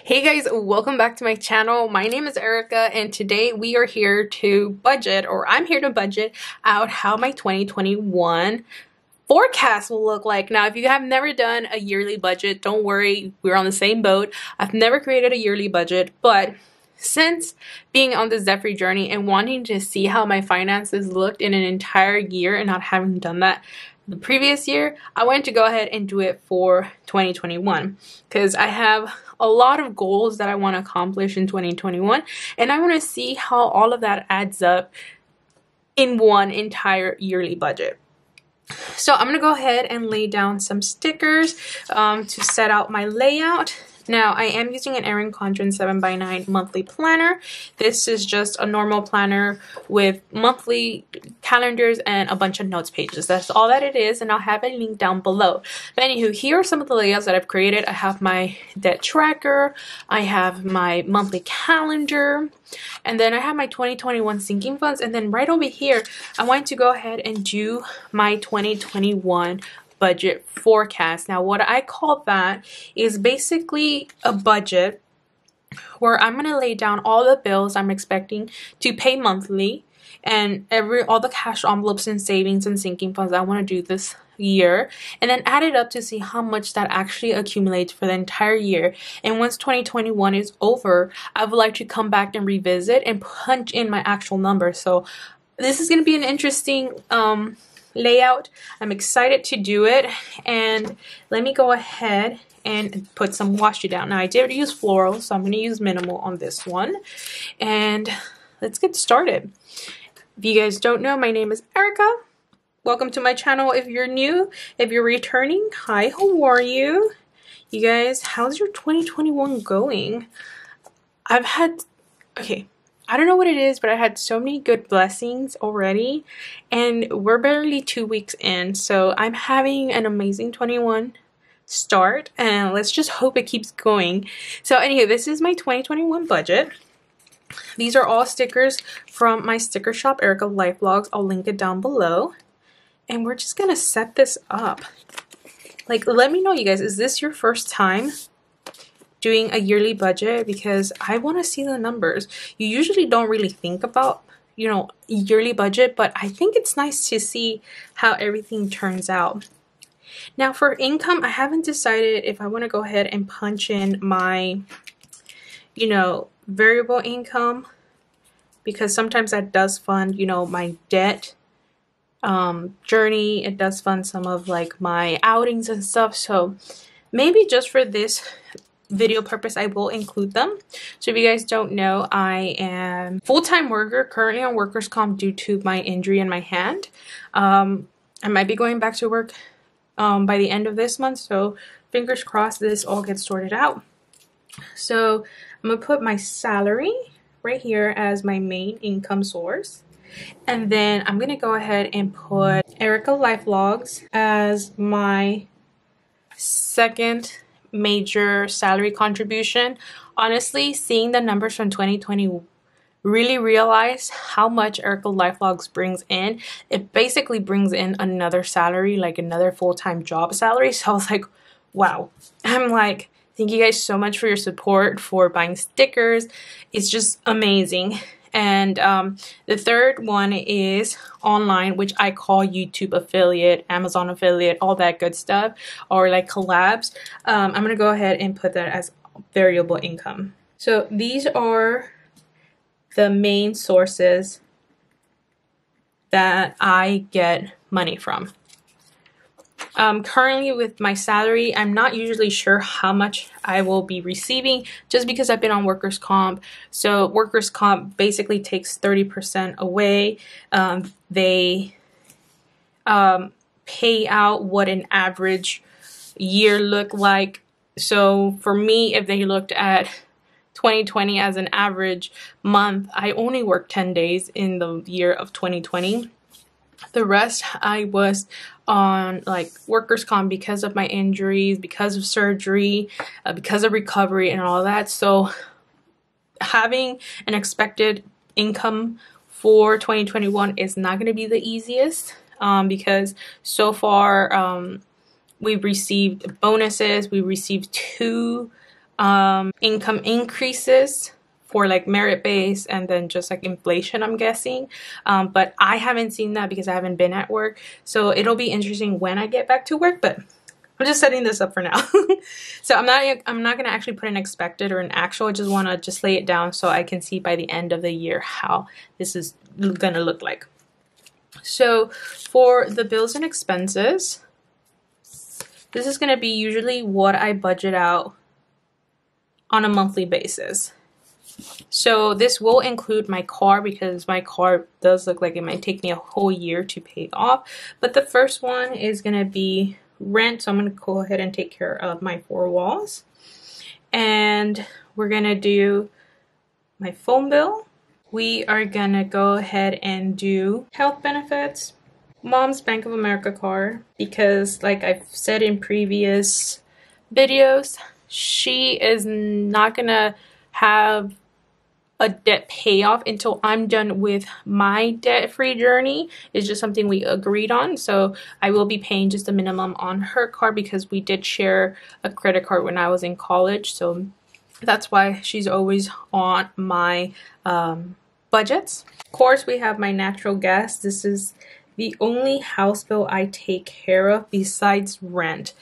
Hey guys, welcome back to my channel. My name is Erika and today we are here to budget, or I'm here to budget out how my 2021 forecast will look like. Now, if you have never done a yearly budget, don't worry, we're on the same boat. I've never created a yearly budget, but since being on this debt-free journey and wanting to see how my finances looked in an entire year and not having done that the previous year, I wanted to go ahead and do it for 2021 because I have a lot of goals that I want to accomplish in 2021 and I want to see how all of that adds up in one entire yearly budget. So I'm going to go ahead and lay down some stickers to set out my layout. Now, I am using an Erin Condren 7x9 monthly planner. This is just a normal planner with monthly calendars and a bunch of notes pages. That's all that it is, and I'll have a link down below. But anywho, here are some of the layouts that I've created. I have my debt tracker, I have my monthly calendar, and then I have my 2021 sinking funds. And then right over here, I want to go ahead and do my 2021 budget forecast. Now, what I call that is basically a budget where I'm going to lay down all the bills I'm expecting to pay monthly and all the cash envelopes and savings and sinking funds I want to do this year, and then add it up to see how much that actually accumulates for the entire year. And once 2021 is over, I would like to come back and revisit and punch in my actual numbers. So this is going to be an interesting layout. I'm excited to do it, and let me go ahead and put some washi down. Now, I did use floral, so I'm going to use minimal on this one, and let's get started. If you guys don't know, my name is Erika. Welcome to my channel if you're new. If you're returning, hi, how are you? You guys, how's your 2021 going? I don't know what it is, but I had so many good blessings already, and we're barely 2 weeks in, so I'm having an amazing 21 start, and let's just hope it keeps going. So anyway, this is my 2021 budget. These are all stickers from my sticker shop, erikalifevlogs. I'll link it down below, and we're just gonna set this up. Like, let me know, you guys, is this your first time doing a yearly budget? Because I want to see the numbers. You usually don't really think about, yearly budget, but I think it's nice to see how everything turns out. Now, for income, I haven't decided if I want to go ahead and punch in my, variable income, because sometimes that does fund, my debt journey. It does fund some of like my outings and stuff. So maybe just for this video purpose, I will include them. So if you guys don't know, I am full-time worker, currently on workers' comp due to my injury in my hand. I might be going back to work by the end of this month, so fingers crossed this all gets sorted out. So I'm gonna put my salary right here as my main income source, and then I'm gonna go ahead and put erikalifevlogs as my second major salary contribution. Honestly, seeing the numbers from 2020 really realized how much erikalifevlogs brings in. It basically brings in another salary, like another full-time job salary. So I was like, wow. I'm like, thank you guys so much for your support, for buying stickers. It's just amazing. And the third one is online, which I call YouTube affiliate, Amazon affiliate, all that good stuff, or like collabs. I'm going to go ahead and put that as variable income. So these are the main sources that I get money from. Currently with my salary, I'm not usually sure how much I will be receiving just because I've been on workers' comp. So workers' comp basically takes 30% away. They pay out what an average year looked like. So for me, if they looked at 2020 as an average month, I only worked 10 days in the year of 2020. The rest I was on like workers' comp because of my injuries, because of surgery, because of recovery and all that. So having an expected income for 2021 is not going to be the easiest because so far we've received bonuses. We received 2 income increases for like merit base and then just like inflation, I'm guessing. But I haven't seen that because I haven't been at work. So it'll be interesting when I get back to work, but I'm just setting this up for now. So I'm not gonna actually put an expected or an actual. I just wanna just lay it down so I can see by the end of the year how this is gonna look like. So for the bills and expenses, this is gonna be usually what I budget out on a monthly basis. So this will include my car because my car does look like it might take me a whole year to pay off. But the first one is gonna be rent. So I'm gonna go ahead and take care of my 4 walls. And we're gonna do my phone bill. We are gonna go ahead and do health benefits, mom's Bank of America card, because like I've said in previous videos, she is not gonna have a debt payoff until I'm done with my debt-free journey. It's just something we agreed on. So I will be paying just the minimum on her card because we did share a credit card when I was in college. So that's why she's always on my budgets. Of course, we have my natural gas. This is the only house bill I take care of besides rent.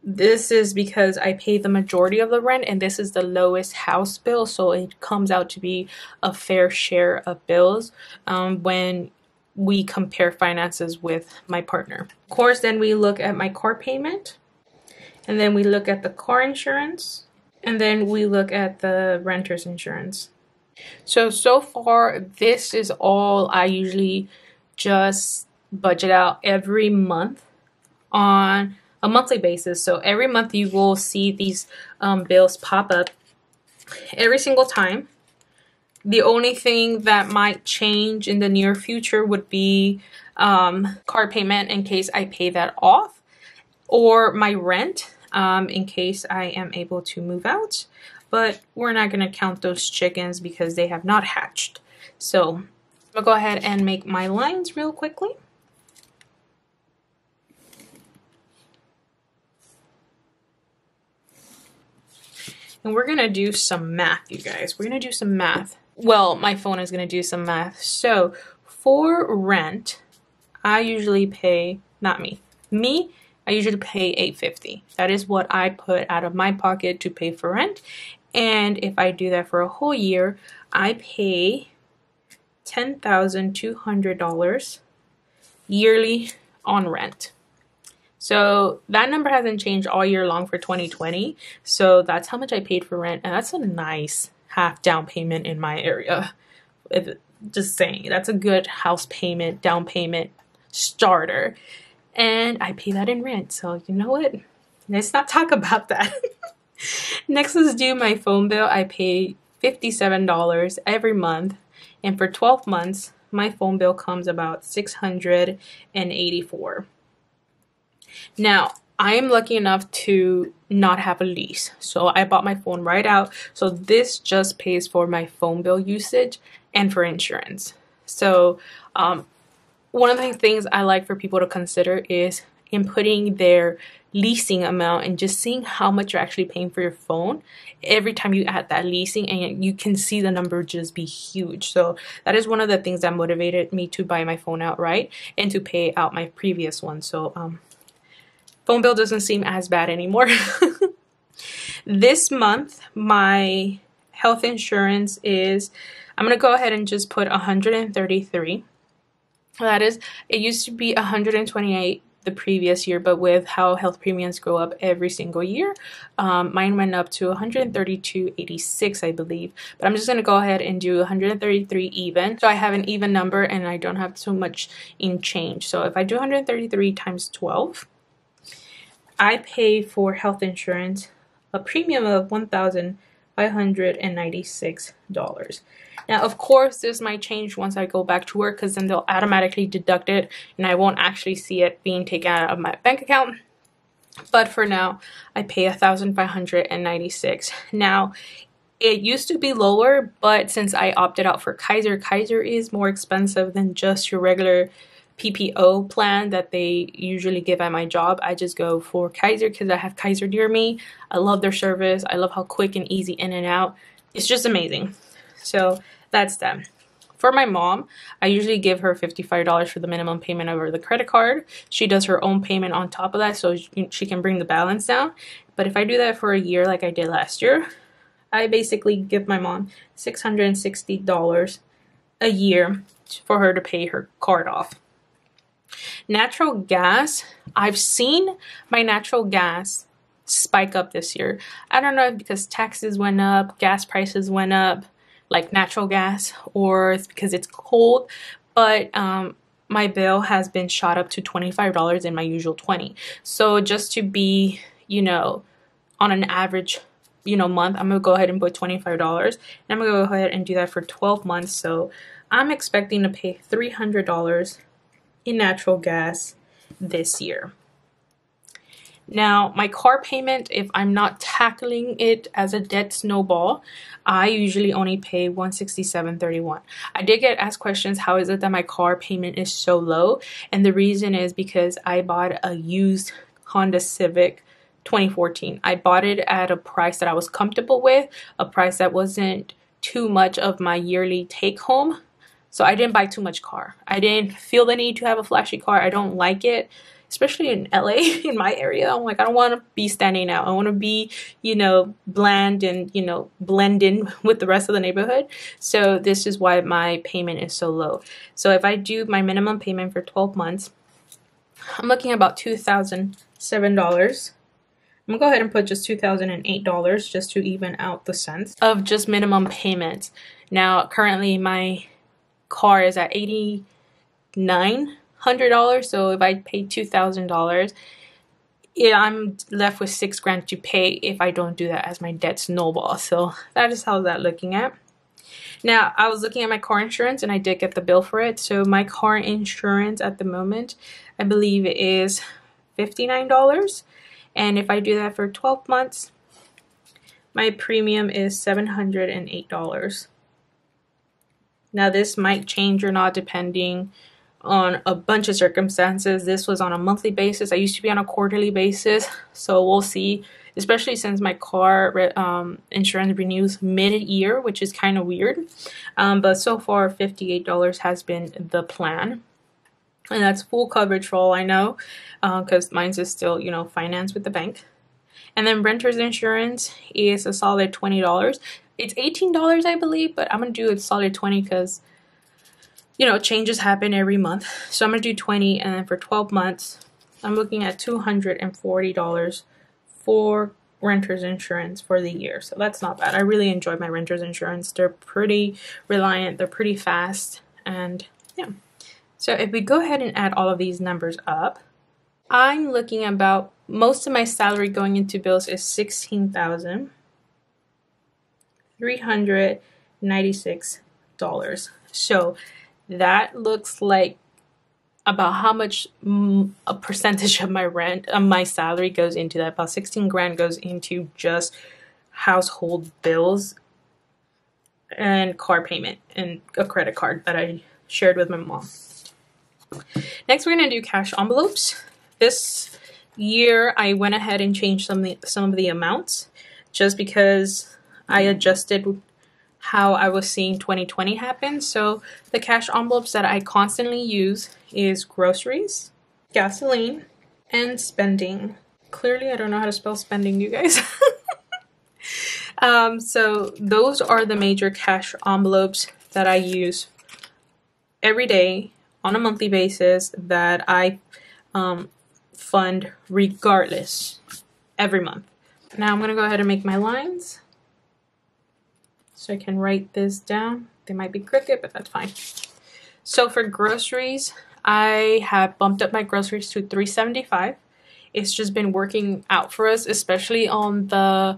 This is because I pay the majority of the rent and this is the lowest house bill, so it comes out to be a fair share of bills when we compare finances with my partner. Of course, then we look at my car payment, and then we look at the car insurance, and then we look at the renter's insurance. So far, this is all I usually just budget out every month on a monthly basis. So every month you will see these bills pop up every single time. The only thing that might change in the near future would be car payment in case I pay that off, or my rent in case I am able to move out. But we're not going to count those chickens because they have not hatched. So I'll go ahead and make my lines real quickly. And we're going to do some math, you guys. We're going to do some math. Well, my phone is going to do some math. So for rent, I usually pay, not me, I usually pay $850. That is what I put out of my pocket to pay for rent. And if I do that for a whole year, I pay $10,200 yearly on rent. So that number hasn't changed all year long for 2020. So that's how much I paid for rent. And that's a nice half down payment in my area. Just saying, that's a good house payment, down payment starter. And I pay that in rent. So you know what? Let's not talk about that. Next, let's do my phone bill. I pay $57 every month. And for 12 months, my phone bill comes about $684. Now, I am lucky enough to not have a lease, so I bought my phone right out. So this just pays for my phone bill usage and for insurance. So one of the things I like for people to consider is inputting their leasing amount and just seeing how much you're actually paying for your phone every time you add that leasing, and you can see the number just be huge. So that is one of the things that motivated me to buy my phone outright and to pay out my previous one. So phone bill doesn't seem as bad anymore. This month, my health insurance is, I'm going to go ahead and just put $133. That is, it used to be $128 the previous year, but with how health premiums go up every single year, mine went up to $132.86, I believe. But I'm just going to go ahead and do $133 even. So I have an even number and I don't have so much in change. So if I do 133 times 12, I pay for health insurance a premium of $1,596. Now, of course, this might change once I go back to work because then they'll automatically deduct it and I won't actually see it being taken out of my bank account. But for now, I pay $1,596. Now, it used to be lower, but since I opted out for Kaiser, Kaiser is more expensive than just your regular PPO plan that they usually give at my job. I just go for Kaiser because I have Kaiser near me. I love their service. I love how quick and easy in and out. It's just amazing. So that's them. For my mom, I usually give her $55 for the minimum payment over the credit card. She does her own payment on top of that so she can bring the balance down. But if I do that for a year like I did last year, I basically give my mom $660 a year for her to pay her card off. Natural gas, I've seen my natural gas spike up this year. I don't know if because taxes went up, gas prices went up, like natural gas, or it's because it's cold, but my bill has been shot up to $25 in my usual $20. So just to be, you know, on an average, you know, month, I'm gonna go ahead and put $25, and I'm gonna go ahead and do that for 12 months. So I'm expecting to pay $300 in natural gas this year. Now, my car payment, if I'm not tackling it as a debt snowball, I usually only pay $167.31. I did get asked questions, how is it that my car payment is so low? And the reason is because I bought a used Honda Civic 2014. I bought it at a price that I was comfortable with, a price that wasn't too much of my yearly take home. So I didn't buy too much car. I didn't feel the need to have a flashy car. I don't like it. Especially in LA, in my area, I'm like, I don't want to be standing out. I want to be, you know, bland and, you know, blend in with the rest of the neighborhood. So this is why my payment is so low. So if I do my minimum payment for 12 months, I'm looking at about $2,007. I'm gonna go ahead and put just $2,008 just to even out the cents of just minimum payments. Now, currently my car is at $8,900. So if I pay $2,000, yeah, I'm left with $6,000 to pay if I don't do that as my debt snowball. So that is how that looking at. Now, I was looking at my car insurance and I did get the bill for it. So my car insurance at the moment, I believe it is $59. And if I do that for 12 months, my premium is $708. Now, this might change or not depending on a bunch of circumstances. This was on a monthly basis. I used to be on a quarterly basis, so we'll see, especially since my car insurance renews mid-year, which is kind of weird. But so far, $58 has been the plan, and that's full coverage for all I know, because mine's is still, you know, financed with the bank. And then renter's insurance is a solid $20. It's $18, I believe, but I'm gonna do a solid $20 because, you know, changes happen every month. So I'm going to do $20, and then for 12 months, I'm looking at $240 for renter's insurance for the year. So that's not bad. I really enjoy my renter's insurance. They're pretty reliant. They're pretty fast. And yeah. So if we go ahead and add all of these numbers up, I'm looking at about, most of my salary going into bills is $16,396. So that looks like about how much a percentage of my rent, my salary goes into that. About 16 grand goes into just household bills and car payment and a credit card that I shared with my mom. Next, we're going to do cash envelopes. This year, I went ahead and changed some of the amounts just because I adjusted how I was seeing 2020 happen. So the cash envelopes that I constantly use is groceries, gasoline, and spending. Clearly, I don't know how to spell spending, you guys. So those are the major cash envelopes that I use every day on a monthly basis that I fund regardless every month. Now I'm going to go ahead and make my lines so I can write this down. They might be crooked, but that's fine. So for groceries, I have bumped up my groceries to $3.75. It's just been working out for us, especially on the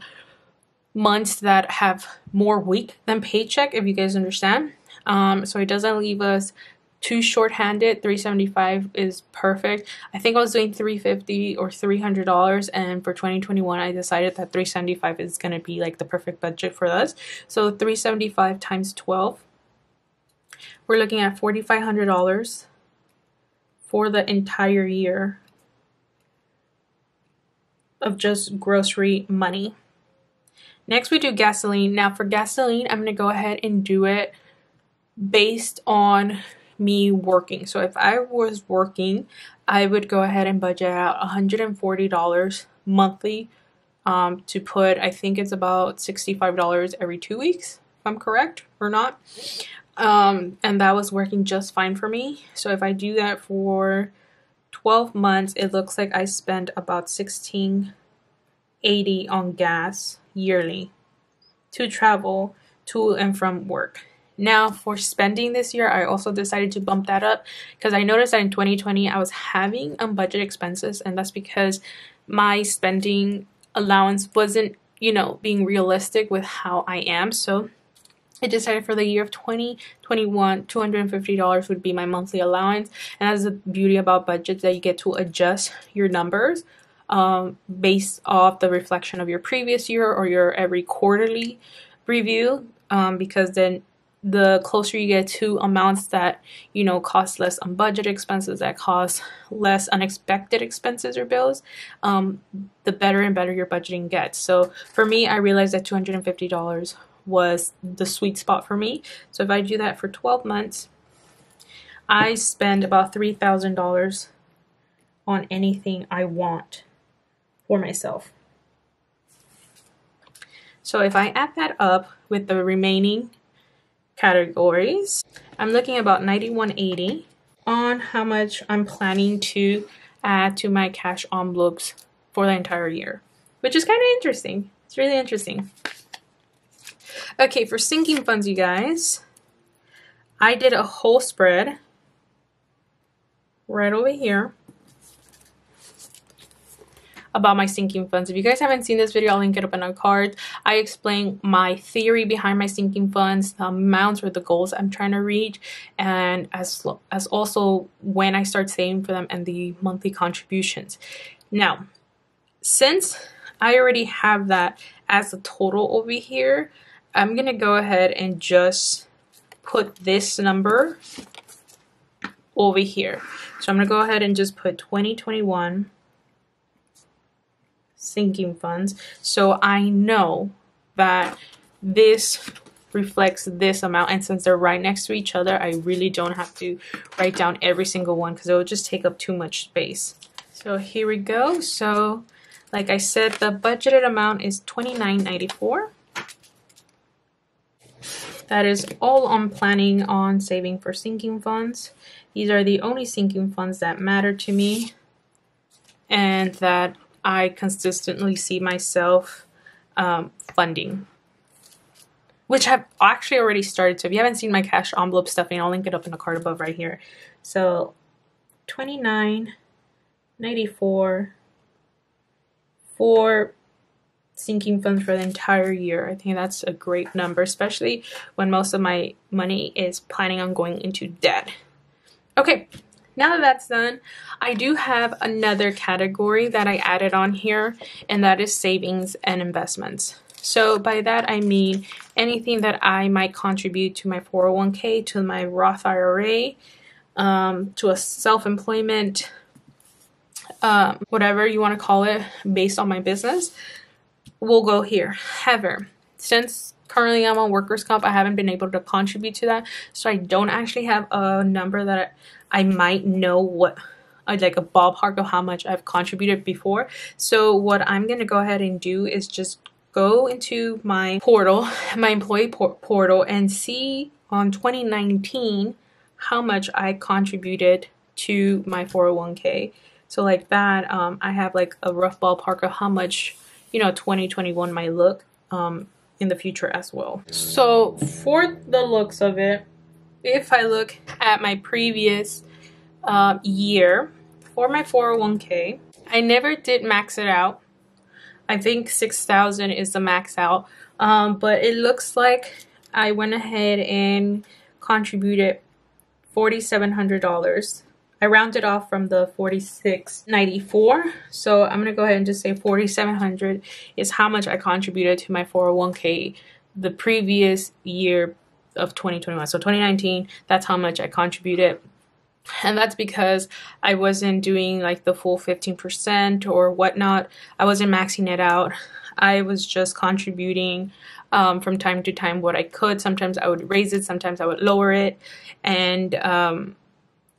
months that have more week than paycheck, if you guys understand. So it doesn't leave us too short-handed. $3.75 is perfect. I think I was doing $350 or $300, and for 2021 I decided that $3.75 is going to be like the perfect budget for us. So $3.75 times 12, we're looking at $4,500 for the entire year of just grocery money. Next, we do gasoline. Now for gasoline, I'm gonna go ahead and do it based on me working. So if I was working, I would go ahead and budget out $140 monthly to put, I think it's about $65 every 2 weeks, if I'm correct or not. And that was working just fine for me. So if I do that for 12 months, it looks like I spend about $16.80 on gas yearly to travel to and from work. Now for spending this year, I also decided to bump that up because I noticed that in 2020 I was having unbudgeted expenses, and that's because my spending allowance wasn't, you know, being realistic with how I am. So I decided for the year of 2021, $250 would be my monthly allowance. And that's the beauty about budgets, that you get to adjust your numbers based off the reflection of your previous year or your every quarterly review, because then the closer you get to amounts that, you know, cost less on budget expenses, that cost less unexpected expenses or bills, the better and better your budgeting gets. So for me, I realized that $250 was the sweet spot for me. So if I do that for 12 months, I spend about $3,000 on anything I want for myself. So if I add that up with the remaining categories, I'm looking about $91.80 on how much I'm planning to add to my cash envelopes for the entire year, which is kind of interesting. It's really interesting. Okay, for sinking funds, you guys, I did a whole spread right over here about my sinking funds. If you guys haven't seen this video, I'll link it up in our card. I explain my theory behind my sinking funds, the amounts or the goals I'm trying to reach, and as also when I start saving for them and the monthly contributions. Now, since I already have that as a total over here, I'm gonna go ahead and just put this number over here. So I'm gonna go ahead and just put 2021 sinking funds, so I know that this reflects this amount, and since they're right next to each other, I really don't have to write down every single one because it will just take up too much space. So here we go. So like I said, the budgeted amount is $29.94. That is all I'm planning on saving for sinking funds. These are the only sinking funds that matter to me and that I consistently see myself funding, which I've actually already started. So if you haven't seen my cash envelope stuffing, I'll link it up in the card above right here. So $29.94 for sinking funds for the entire year. I think that's a great number, especially when most of my money is planning on going into debt. Okay. Now that that's done, I do have another category that I added on here, and that is savings and investments. So by that I mean anything that I might contribute to my 401k, to my Roth IRA, to a self-employment, whatever you want to call it, based on my business, will go here. However, since currently I'm on workers' comp, I haven't been able to contribute to that, so I don't actually have a number that I might know what, like a ballpark of how much I've contributed before. So what I'm going to go ahead and do is just go into my portal, my employee portal, and see on 2019 how much I contributed to my 401k. So like that, I have like a rough ballpark of how much, you know, 2021 might look in the future as well. So for the looks of it, if I look at my previous year for my 401k, I never did max it out. I think 6,000 is the max out, but it looks like I went ahead and contributed $4,700. I rounded off from the $46.94, so I'm gonna go ahead and just say $4,700 is how much I contributed to my 401k the previous year of 2021. So 2019, that's how much I contributed. And that's because I wasn't doing like the full 15% or whatnot. I wasn't maxing it out. I was just contributing from time to time what I could. Sometimes I would raise it, sometimes I would lower it. And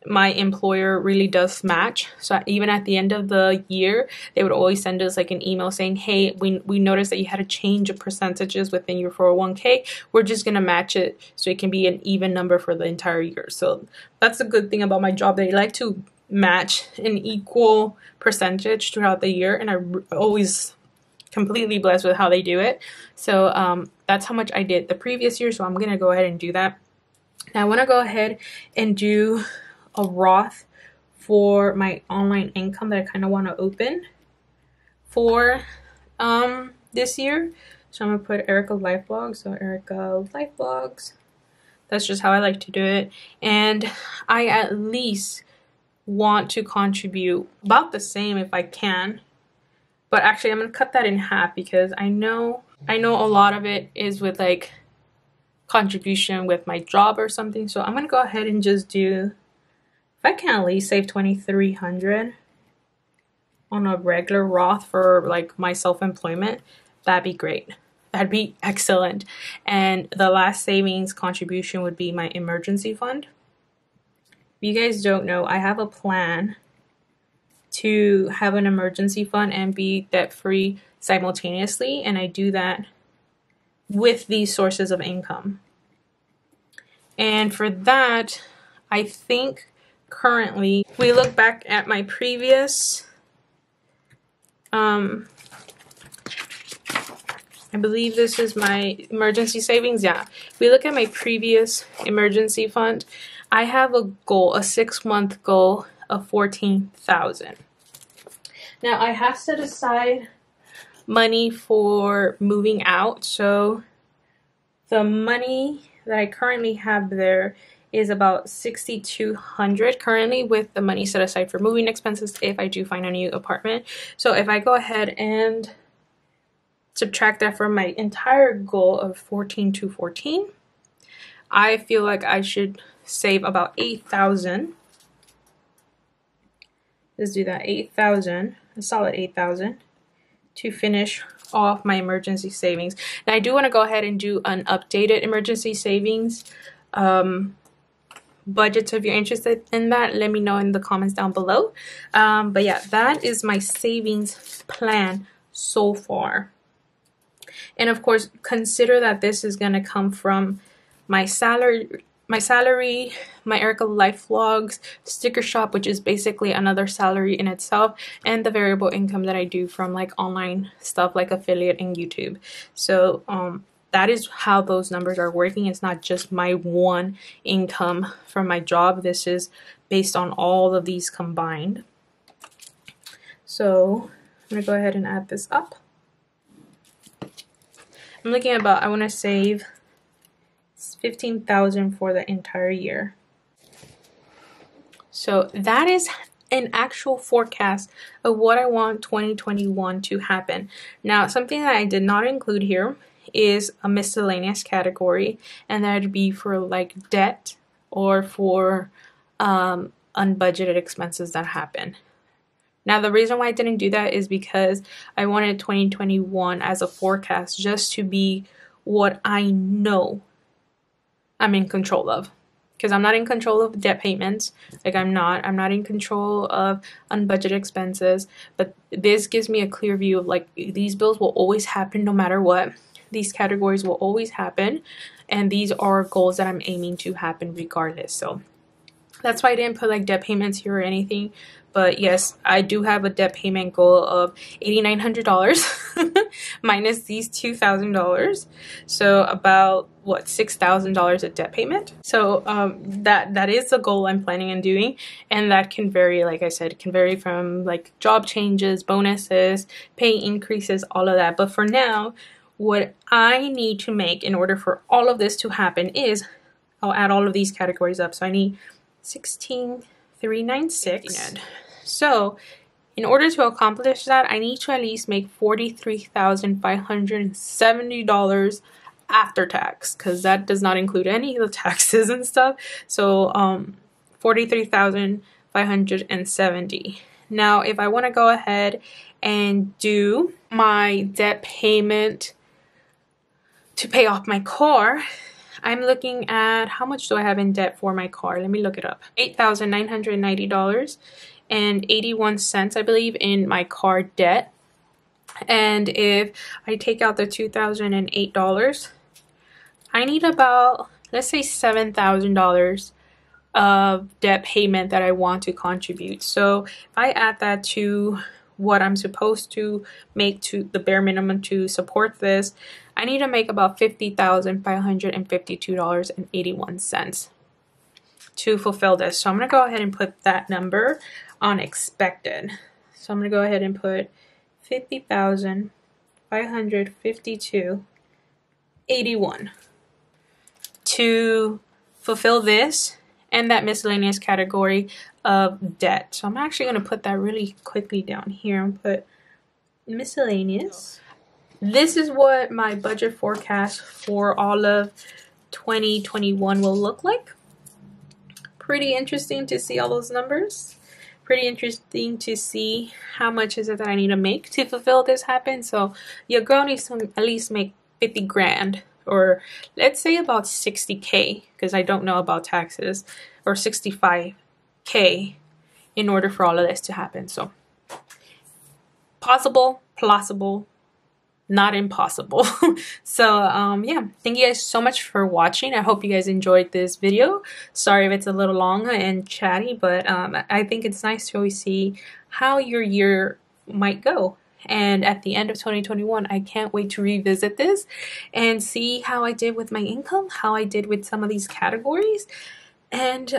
my employer really does match. So even at the end of the year, they would always send us like an email saying, hey, we noticed that you had a change of percentages within your 401k. We're just going to match it so it can be an even number for the entire year. So that's a good thing about my job. They like to match an equal percentage throughout the year. And I'm always completely blessed with how they do it. So that's how much I did the previous year. So I'm going to go ahead and do that. Now I want to go ahead and do a Roth for my online income that I kind of want to open for this year. So I'm gonna put Erika Life Vlogs. So Erika Life Vlogs. That's just how I like to do it. And I at least want to contribute about the same if I can. But actually I'm gonna cut that in half because I know a lot of it is with like contribution with my job or something. So I'm gonna go ahead and just do, if I can at least save $2,300 on a regular Roth for like my self-employment, that'd be great. That'd be excellent. And the last savings contribution would be my emergency fund. If you guys don't know, I have a plan to have an emergency fund and be debt-free simultaneously, and I do that with these sources of income. And for that, I think currently, we look back at my previous, I believe this is my emergency savings. Yeah, if we look at my previous emergency fund, I have a goal, a 6-month goal of $14,000. Now I have set aside money for moving out. So the money that I currently have there is about $6,200 currently, with the money set aside for moving expenses if I do find a new apartment. So if I go ahead and subtract that from my entire goal of 14,214, I feel like I should save about $8,000. Let's do that, $8,000, a solid $8,000 to finish off my emergency savings. Now I do want to go ahead and do an updated emergency savings budget. So if you're interested in that, let me know in the comments down below. But yeah, that is my savings plan so far. And of course, consider that this is going to come from my salary, my Erika Life Vlogs sticker shop, which is basically another salary in itself, and the variable income that I do from like online stuff like affiliate and YouTube. So that is how those numbers are working. It's not just my one income from my job. This is based on all of these combined. So I'm gonna go ahead and add this up. I'm looking at about, I want to save $15,000 for the entire year. So that is an actual forecast of what I want 2021 to happen. Now, something that I did not include here is a miscellaneous category, and that would be for like debt or for unbudgeted expenses that happen. Now, the reason why I didn't do that is because I wanted 2021 as a forecast just to be what I know I'm in control of. Because I'm not in control of debt payments. Like I'm not in control of unbudgeted expenses. But this gives me a clear view of like these bills will always happen no matter what. These categories will always happen. And these are goals that I'm aiming to happen regardless. So that's why I didn't put like debt payments here or anything. But yes, I do have a debt payment goal of $8,900 minus these $2,000. So about what, $6,000 of debt payment. So that is the goal I'm planning on doing, and that can vary. Like I said, it can vary from like job changes, bonuses, pay increases, all of that. But for now, what I need to make in order for all of this to happen is I'll add all of these categories up. So I need 16,396. So in order to accomplish that, I need to at least make $43,570 after tax, because that does not include any of the taxes and stuff. So $43,570. Now, if I want to go ahead and do my debt payment to pay off my car, I'm looking at how much do I have in debt for my car. Let me look it up. $8,990.81, I believe, in my car debt. And if I take out the $2,008, I need about, let's say, $7,000 of debt payment that I want to contribute. So if I add that to what I'm supposed to make, to the bare minimum to support this, I need to make about $50,552.81 to fulfill this. So I'm going to go ahead and put that number on expected. So I'm going to go ahead and put $50,552.81 to fulfill this and that miscellaneous category of debt. So I'm actually going to put that really quickly down here and put miscellaneous. This is what my budget forecast for all of 2021 will look like. Pretty interesting to see all those numbers. Pretty interesting to see how much is it that I need to make to fulfill this happen. So your girl needs to at least make 50 grand, or let's say about 60K, because I don't know about taxes, or 65K in order for all of this to happen. So possible, plausible, not impossible. So yeah, thank you guys so much for watching. I hope you guys enjoyed this video. Sorry if it's a little long and chatty, but I think it's nice to always see how your year might go. And at the end of 2021, I can't wait to revisit this and see how I did with my income, how I did with some of these categories, and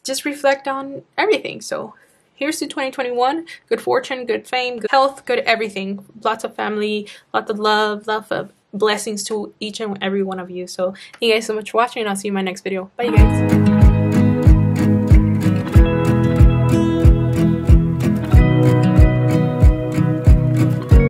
just reflect on everything. So here's to 2021. Good fortune, good fame, good health, good everything. Lots of family, lots of love, lots of blessings to each and every one of you. So thank you guys so much for watching, and I'll see you in my next video. Bye, you guys.